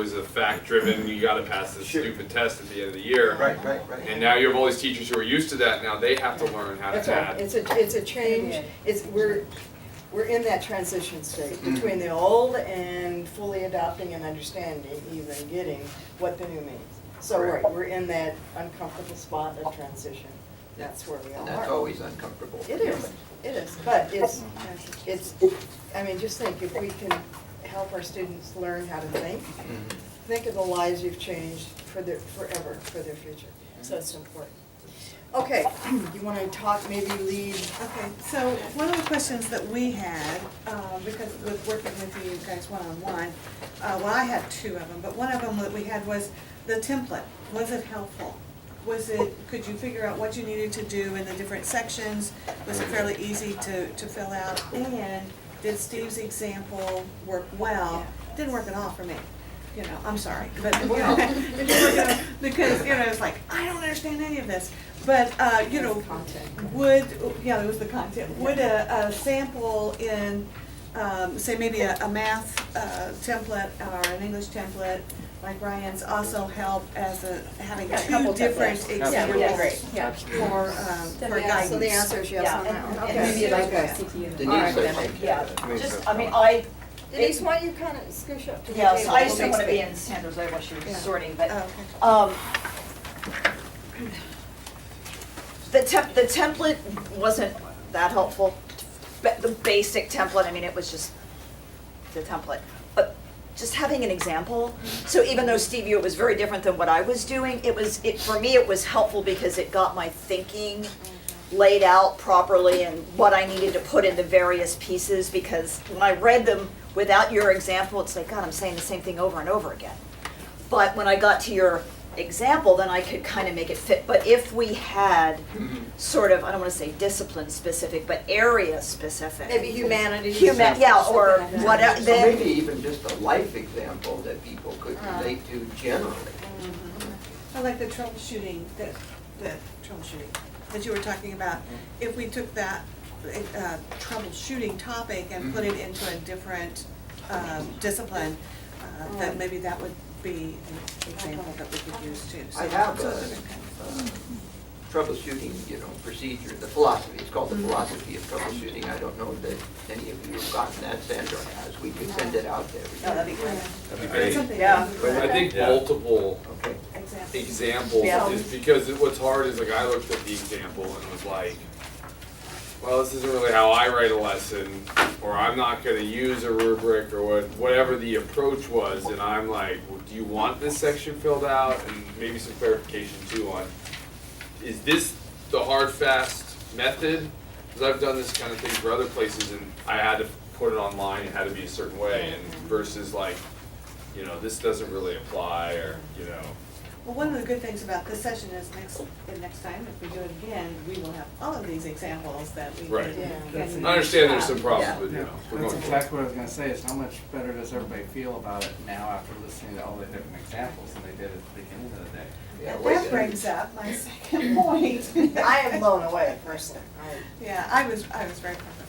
was a fact-driven, you gotta pass this stupid test at the end of the year. Right. And now you have all these teachers who are used to that, now they have to learn how to That's right, add. it's a change, we're in that transition state between the old and fully adopting and understanding, even getting what the new means. So, right, we're in that uncomfortable spot of transition, that's where we all And are. that's always uncomfortable. It is, but it's, I mean, just think, if we can help our students learn how to think of the lives you've changed forever, for their future, so it's important. Okay, you wanna talk, maybe lead? Okay, so one of the questions that we had, because with working with you guys one-on-one, well, I had two of them, but one of them that we had was the template. Was it helpful? Could you figure out what you needed to do in the different sections? Was it fairly easy to fill out? And did Steve's example work well? Didn't work at all for me. You know, I'm sorry, but it didn't work at all, because, you know, it's like, I don't understand any of this. But, you know, it was the content. Would a sample in, say maybe a math template or an English template like Ryan's also help as having two different examples for guidance? So the answer is yes on that one. And Okay. maybe like a Okay. CTU. Denise, I think. Yeah, just, I mean, Denise, why don't you kind of scoosh up to the yeah, table? so I just don't We'll wanna be make in Sandra's way while she was Yeah. sorting, but, Oh, okay. the template wasn't that helpful. But the basic template, I mean, it was just the template. But just having an example, so even though Steve, it was very different than what I was doing, for me, it was helpful because it got my thinking laid out properly and what I needed to put in the various pieces, because when I read them without your example, it's like, God, I'm saying the same thing over and over again. But when I got to your example, then I could kind of make it fit. But if we had sort of, I don't want to say discipline specific, but area specific. Maybe humanities. Yeah, or something like that. whatever, So then, maybe even just a life example that people could relate to generally. I like the troubleshooting, that you were talking about. If we took that troubleshooting topic and put it into a different discipline, then maybe that would be an example that we could use too. I have so a different kind of- troubleshooting, procedure, the philosophy, it's called the philosophy of troubleshooting. I don't know that any of you have gotten that, Sandra has, we could send it out to everybody. oh, that'd be great. That'd be It's great. something Yeah. that I think multiple Okay. examples. examples Yeah. is because what's hard is, like, I looked at the example and was like, well, this isn't really how I write a lesson, or I'm not gonna use a rubric, or whatever the approach was, and I'm like, well, do you want this section filled out? And maybe some clarification too on, is this the hard, fast method? Because I've done this kind of thing for other places, and I had to put it online, it had to be a certain way, and versus like, this doesn't really apply, or, Well, one of the good things about this session is next time, if we do it again, we will have all of these examples that we Right. can. Yeah. I understand there's some problems, Yeah. but, we're That's going for it. exactly what I was gonna say, is how much better does everybody feel about it now after listening to all the different examples than they did at the beginning of the day? Yeah, And wait, that brings up my second point. I am blown away personally. Yeah, I was very proud